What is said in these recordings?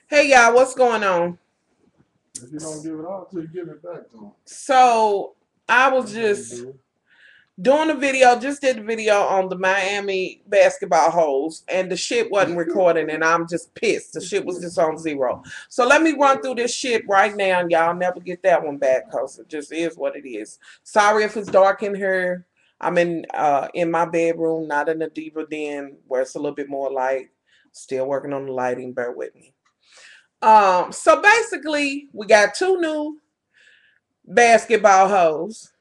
Hey y'all, what's going on? If you don't give it all to you, give it back to them. So I was just doing a video, just did a video on the Miami basketball hoes, and the shit wasn't recording, and I'm just pissed. The shit was just on zero. So let me run through this shit right now, and y'all never get that one back, cause it just is what it is. Sorry if it's dark in here. I'm in my bedroom, not in the diva den where it's a little bit more light. Still working on the lighting. Bear with me. So basically, we got two new basketball hoes.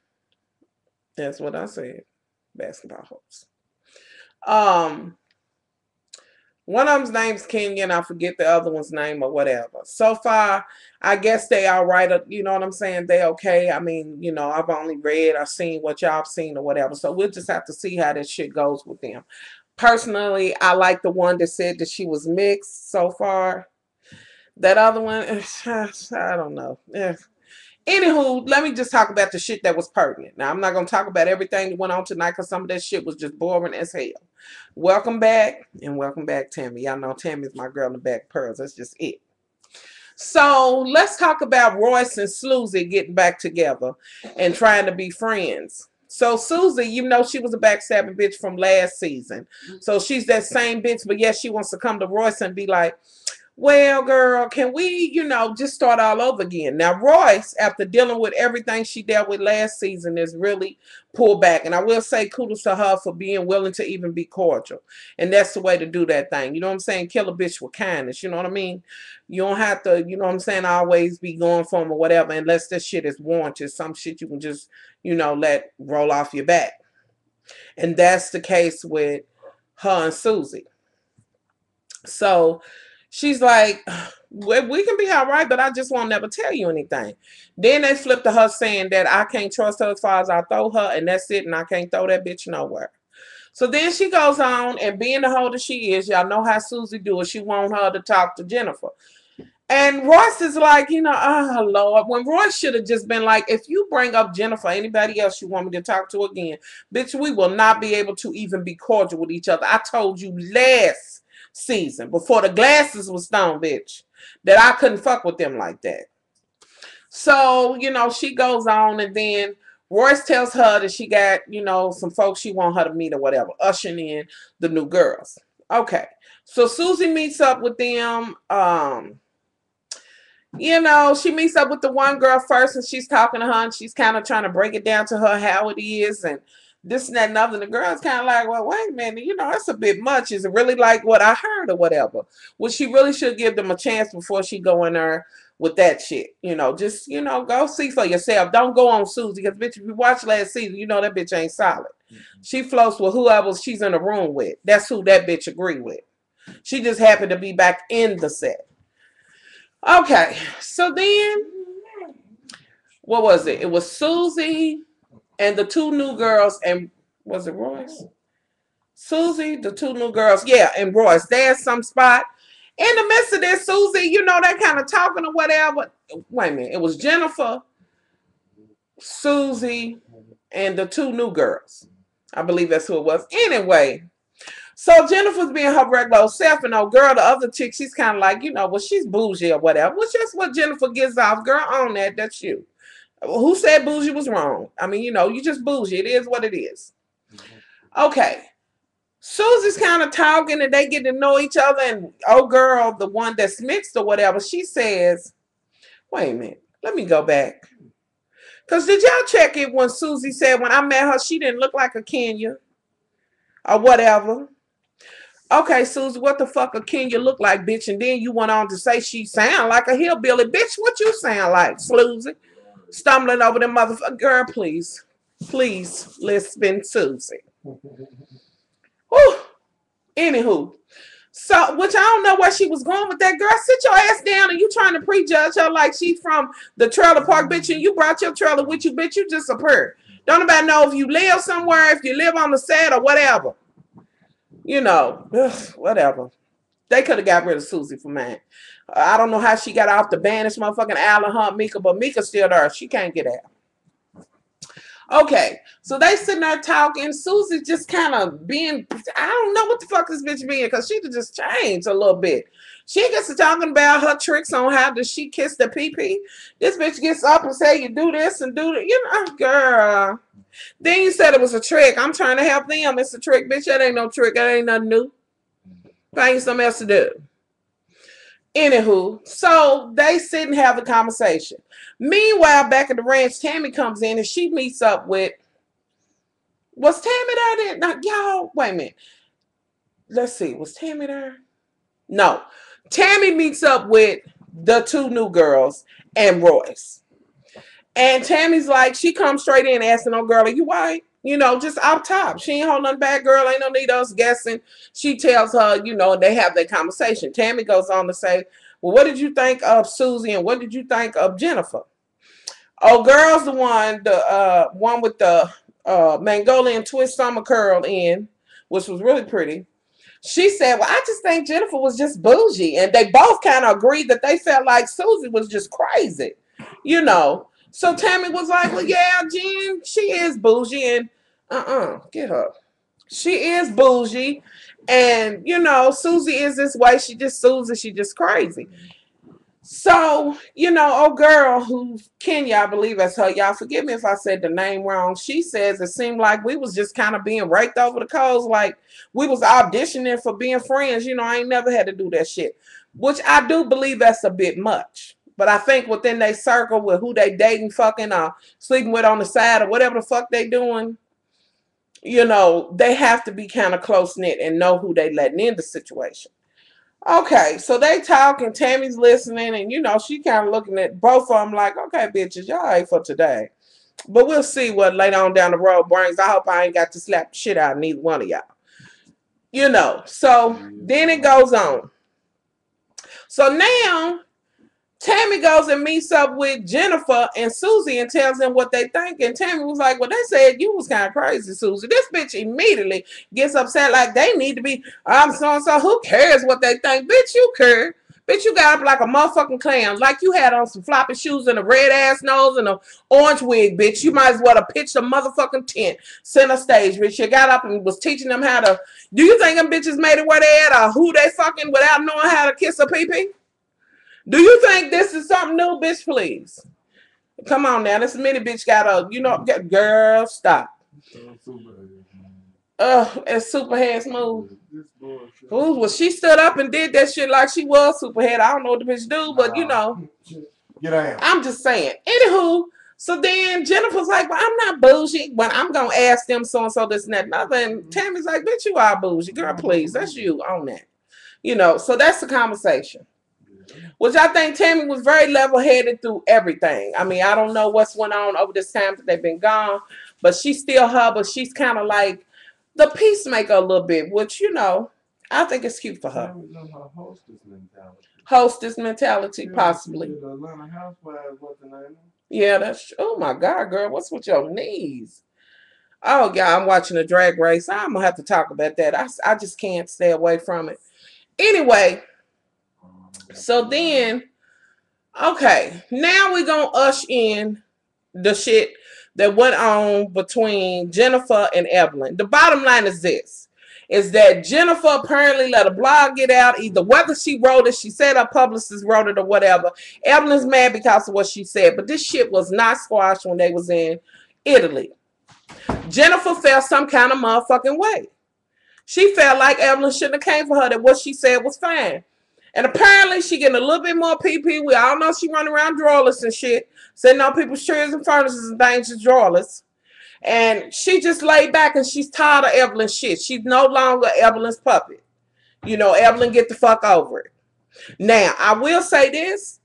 That's what I said. Basketball hoes. Um, One of them's name's Kenya, and I forget the other one's name or whatever. So far, I guess they all right. You know what I'm saying? They okay. I mean, you know, I've only read, I've seen what y'all have seen or whatever. So we'll just have to see how this shit goes with them. Personally, I like the one that said that she was mixed so far. That other one, I don't know. Anywho, let me just talk about the shit that was pertinent. Now, I'm not going to talk about everything that went on tonight because some of that shit was just boring as hell. Welcome back, and welcome back, Tammy. Y'all know Tammy's my girl in the back pearls. That's just it. So, let's talk about Royce and Sluzy getting back together and trying to be friends. So, Susie, you know she was a backstabbing bitch from last season. So, she's that same bitch, but yes, she wants to come to Royce and be like, well, girl, can we, just start all over again? Now, Royce, after dealing with everything she dealt with last season, is really pulled back. And I will say kudos to her for being willing to even be cordial. And that's the way to do that thing. You know what I'm saying? Kill a bitch with kindness. You know what I mean? You don't have to, you know what I'm saying, always be going for them or whatever, unless this shit is warranted. Some shit you can just, let roll off your back. And that's the case with her and Susie. So she's like, well, we can be all right, but I just won't never tell you anything. Then they flip to her saying that I can't trust her as far as I throw her, and that's it, and I can't throw that bitch nowhere. So then she goes on, and being the hoe that she is, y'all know how Susie do it. She want her to talk to Jennifer. And Royce is like, oh, Lord. When Royce should have just been like, if you bring up Jennifer or anybody else you want me to talk to again, bitch, we will not be able to even be cordial with each other. I told you last season, before the glasses was thrown, bitch, that I couldn't fuck with them like that. So, she goes on, and then Royce tells her that she got, some folks she want her to meet or whatever, ushering in the new girls. Okay. So Susie meets up with them. She meets up with the one girl first, and she's talking to her, and she's kind of trying to break it down to her how it is, and this and that and other. And the girl's kind of like, well, wait a minute, that's a bit much. Is it really like what I heard or whatever? Well, she really should give them a chance before she go in there with that shit. Just, go see for yourself. Don't go on Susie, because, bitch, if you watch last season, that bitch ain't solid. She floats with whoever she's in the room with. That's who that bitch agree with. She just happened to be back in the set. Okay, so then, what was it? It was Susie and the two new girls, and was it Royce? Susie, the two new girls, yeah, and Royce. There's some spot. In the midst of this, Susie, that kind of talking or whatever. Wait a minute, it was Jennifer, Susie, and the two new girls. I believe that's who it was. Anyway, so Jennifer's being her regular self, and old girl, the other chick, she's kind of like, well, she's bougie or whatever. Which is what Jennifer gives off. Girl, on that, that's you. Who said bougie was wrong? I mean, you just bougie. It is what it is. Okay. Susie's kind of talking, and they get to know each other, and old girl, the one that's mixed or whatever, she says, wait a minute, let me go back. Because did y'all check it when Susie said when I met her, she didn't look like a Kenya or whatever? Okay, Susie, what the fuck a Kenya look like, bitch? And then you went on to say she sound like a hillbilly. Bitch, what you sound like, Susie? Stumbling over the motherfucker. Girl, please. Please, let's spin Susie. Whew. Anywho. So, which I don't know where she was going with that. Girl, sit your ass down, and you trying to prejudge her like she's from the trailer park, bitch, and you brought your trailer with you, bitch. You just a purr. Don't nobody know if you live somewhere, if you live on the set or whatever. Whatever. They could have got rid of Susie for mine. I don't know how she got off the banish motherfucking Alan Hunt Mika, but Mika's still there. She can't get out. Okay, so they sitting there talking. Susie just kind of being, I don't know what the fuck this bitch being, because she just changed a little bit. She gets to talking about her tricks on how does she kiss the pee-pee. This bitch gets up and say you do this and do that. You know, girl. Then you said it was a trick. I'm trying to help them. It's a trick, bitch. That ain't no trick. That ain't nothing new. Find something else to do. Anywho, so they sit and have a conversation. Meanwhile, back at the ranch, Tammy comes in and she meets up with. Was Tammy there then? Now, y'all, wait a minute. Let's see. Was Tammy there? No. Tammy meets up with the two new girls and Royce. And Tammy's like, she comes straight in asking, oh, girl, are you white? You know, just up top. She ain't holding nothing back, girl. Ain't no need us guessing. She tells her, you know, and they have that conversation. Tammy goes on to say, well, what did you think of Susie and what did you think of Jennifer? Oh, girl's the one with the Mongolian twist summer curl in, which was really pretty. She said, well, I just think Jennifer was just bougie. And they both kind of agreed that they felt like Susie was just crazy, you know. So Tammy was like, well, yeah, Jen, she is bougie. And get her. She is bougie. And, you know, Susie is this way. She just Susie. She just crazy. So, you know, old girl who Kenya, I believe that's her. Y'all forgive me if I said the name wrong. She says it seemed like we was just kind of being raked over the coals, like we was auditioning for being friends. You know, I ain't never had to do that shit, which I do believe that's a bit much. But I think within they circle with who they dating, fucking, or sleeping with on the side, or whatever the fuck they doing, you know, they have to be kind of close knit and know who they letting in the situation. Okay, so they talk and Tammy's listening, and you know she kind of looking at both of them like, okay, bitches, y'all ain't for today, but we'll see what later on down the road brings. I hope I ain't got to slap the shit out of neither one of y'all. You know, so then it goes on. So now Tammy goes and meets up with Jennifer and Susie and tells them what they think. And Tammy was like, well, they said you was kind of crazy, Susie. This bitch immediately gets upset like they need to be, I'm so-and-so. Who cares what they think? Bitch, you care. Bitch, you got up like a motherfucking clown. Like you had on some floppy shoes and a red-ass nose and an orange wig, bitch. You might as well have pitched a motherfucking tent center stage, bitch. You got up and was teaching them how to, do you think them bitches made it where they at or who they fucking without knowing how to kiss a pee-pee? Do you think this is something new, bitch? Please. Come on now. This mini bitch got a, you know, girl, stop. It's Superhead smooth. Ooh, well, she stood up and did that shit like she was Superhead. I don't know what the bitch do, but you know. Get out. I'm just saying. Anywho, so then Jennifer's like, well, I'm not bougie, but I'm going to ask them so-and-so this and that. And Tammy's like, bitch, you are bougie. Girl, please. That's you on that. You know, so that's the conversation. Which I think Tammy was very level-headed through everything. I mean, I don't know what's went on over this time that they've been gone, but she's still her, but she's kind of like the peacemaker a little bit, which, you know, I think it's cute for her. Hostess mentality, possibly. Yeah, that's, oh my God, girl, what's with your knees? Oh, yeah, I'm watching a drag race. I'm going to have to talk about that. I just can't stay away from it. Anyway, so then, okay, now we're going to ush in the shit that went on between Jennifer and Evelyn. The bottom line is this, is that Jennifer apparently let a blog get out, either whether she wrote it, she said her publicist wrote it or whatever. Evelyn's mad because of what she said, but this shit was not squashed when they was in Italy. Jennifer felt some kind of motherfucking way. She felt like Evelyn shouldn't have came for her, that what she said was fine. And apparently she getting a little bit more PP. We all know she running around drawless and shit, sitting on people's chairs and furnaces and things, just drawless. And she just laid back and she's tired of Evelyn's shit. She's no longer Evelyn's puppet. You know, Evelyn, get the fuck over it. Now, I will say this.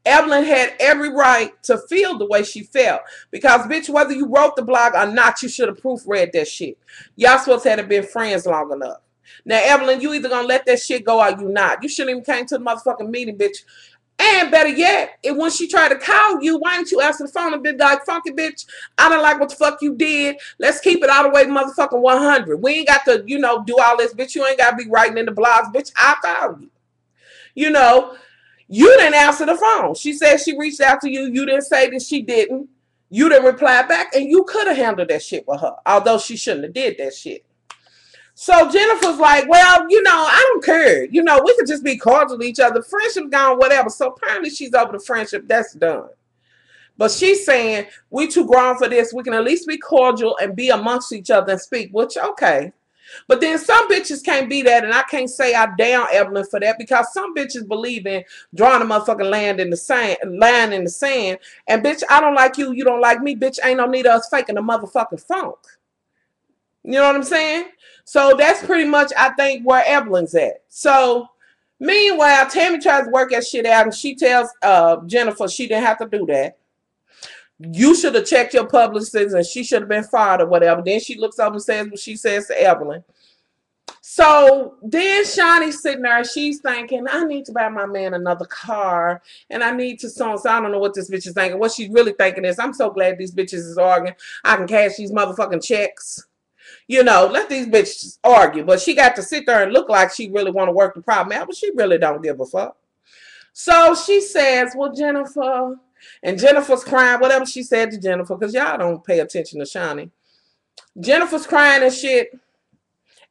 Evelyn had every right to feel the way she felt. Because, bitch, whether you wrote the blog or not, you should have proofread that shit. Y'all supposed to have been friends long enough. Now, Evelyn, you either gonna let that shit go or you not. You shouldn't even came to the motherfucking meeting, bitch. And better yet, when she tried to call you, why didn't you answer the phone and be like, funky bitch, I don't like what the fuck you did. Let's keep it all the way motherfucking 100. We ain't got to, you know, do all this, bitch. You ain't got to be writing in the blogs, bitch. I called you. You know, you didn't answer the phone. She said she reached out to you. You didn't say that she didn't. You didn't reply back, and you could have handled that shit with her, although she shouldn't have did that shit. So Jennifer's like, well, I don't care. We could just be cordial to each other. Friendship gone, whatever. So apparently she's over the friendship. That's done. But she's saying, we too grown for this. We can at least be cordial and be amongst each other and speak, which, okay. But then some bitches can't be that, and I can't say I down Evelyn for that, because some bitches believe in drawing a motherfucking line in the sand. And bitch, I don't like you, you don't like me, bitch. Ain't no need of us faking the motherfucking funk. You know what I'm saying? So that's pretty much, I think, where Evelyn's at. So meanwhile, Tammy tries to work that shit out, and she tells Jennifer she didn't have to do that. You should have checked your publicist, and she should have been fired or whatever. Then she looks up and says what she says to Evelyn. So then Shawnee's sitting there, she's thinking, I need to buy my man another car, and I need to so I don't know what this bitch is thinking. What she's really thinking is, I'm so glad these bitches is arguing. I can cash these motherfucking checks. Let these bitches argue. But she got to sit there and look like she really want to work the problem out, but she really don't give a fuck. So she says, well, Jennifer, and Jennifer's crying, whatever she said to Jennifer, because y'all don't pay attention to Shawnee. Jennifer's crying and shit.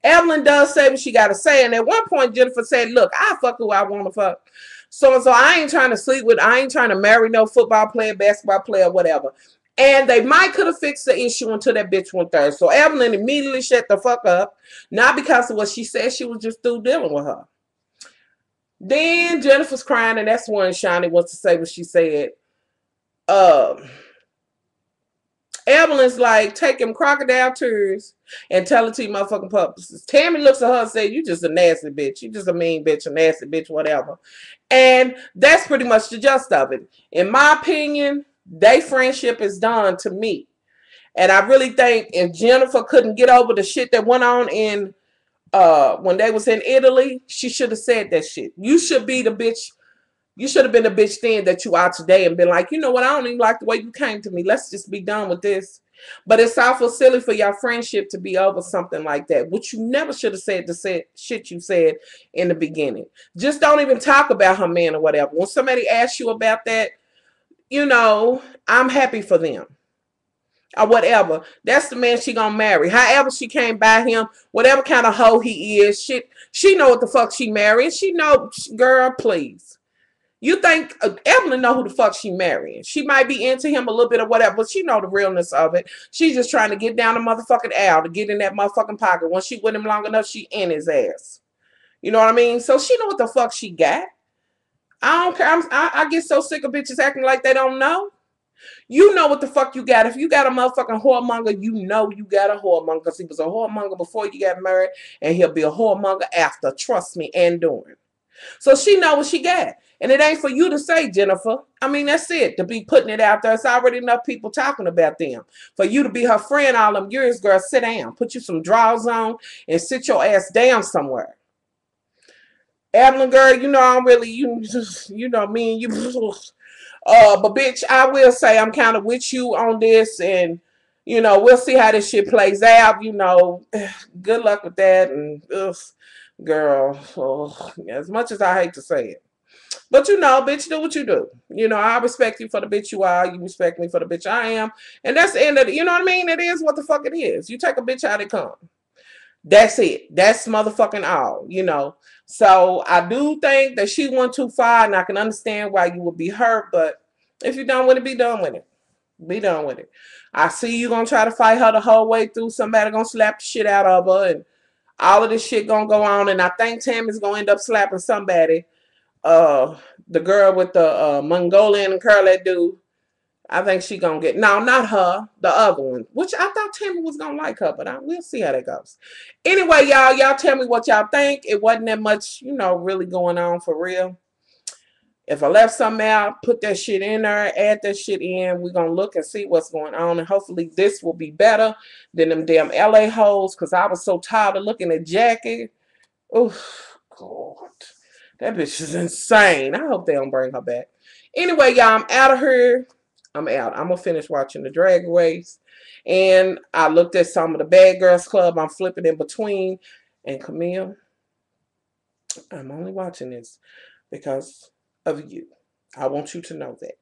Evelyn does say what she got to say. And at one point, Jennifer said, look, I fuck who I want to fuck. So I ain't trying to sleep with, I ain't trying to marry no football player, basketball player, whatever. And they might could have fixed the issue until that bitch went there. So Evelyn immediately shut the fuck up. Not because of what she said. She was just through dealing with her. Then Jennifer's crying, and that's when Shawnee wants to say what she said. Evelyn's like, take him crocodile tears and tell it to your motherfucking purposes. Tammy looks at her and says, you just a nasty bitch. You just a mean bitch, a nasty bitch, whatever. And that's pretty much the gist of it. In my opinion, their friendship is done to me. And I really think if Jennifer couldn't get over the shit that went on in when they was in Italy, she should have said that shit. You should be the bitch. You should have been the bitch then that you are today and been like, you know what, I don't even like the way you came to me. Let's just be done with this. But it's awful silly for your friendship to be over something like that, which you never should have said the shit you said in the beginning. Just don't even talk about her man or whatever. When somebody asks you about that, I'm happy for them. Or whatever. That's the man she gonna marry. However she came by him, whatever kind of hoe he is, shit, she know what the fuck she marrying. She know, girl, please. You think Evelyn know who the fuck she marrying. She might be into him a little bit or whatever, but she know the realness of it. She's just trying to get down the motherfucking aisle to get in that motherfucking pocket. Once she with him long enough, she in his ass. You know what I mean? So she know what the fuck she got. I don't care. I get so sick of bitches acting like they don't know. You know what the fuck you got. If you got a motherfucking whoremonger, you know you got a whoremonger, because he was a whoremonger before you got married, and he'll be a whoremonger after. Trust me, and during. So she know what she got. And it ain't for you to say, Jennifer. I mean, that's it. To be putting it out there. It's already enough people talking about them. For you to be her friend all them years, girl, sit down. Put you some drawers on and sit your ass down somewhere. Evelyn, girl, I'm really, me and you. But bitch, I will say I'm kind of with you on this, and we'll see how this shit plays out. Good luck with that, and girl, as much as I hate to say it. But bitch, do what you do. I respect you for the bitch you are. You respect me for the bitch I am. And that's the end of it. You know what I mean? It is what the fuck it is. You take a bitch how they come. That's it. That's motherfucking all. So I do think that she went too far, and I can understand why you would be hurt. But if you're done with it, be done with it. Be done with it. I see you gonna try to fight her the whole way through. Somebody gonna slap the shit out of her, and all of this shit gonna go on. And I think Tammy's gonna end up slapping somebody. The girl with the Mongolian and curly dude. I think she gonna get, no, not her, the other one, which I thought Tammy was gonna like her, but we'll see how that goes. Anyway, y'all tell me what y'all think. It wasn't that much, really going on for real. If I left something out, put that shit in there, add that shit in. We're gonna look and see what's going on, and hopefully this will be better than them damn LA hoes, because I was so tired of looking at Jackie. Oh, God. That bitch is insane. I hope they don't bring her back. Anyway, y'all, I'm out of here. I'm out. I'm going to finish watching the Drag Race. And I looked at some of the Bad Girls Club. I'm flipping in between. And Camille, I'm only watching this because of you. I want you to know that.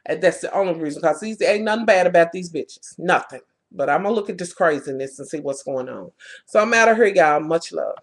And that's the only reason, because these ain't nothing bad about these bitches. Nothing. But I'm going to look at this craziness and see what's going on. So I'm out of here, y'all. Much love.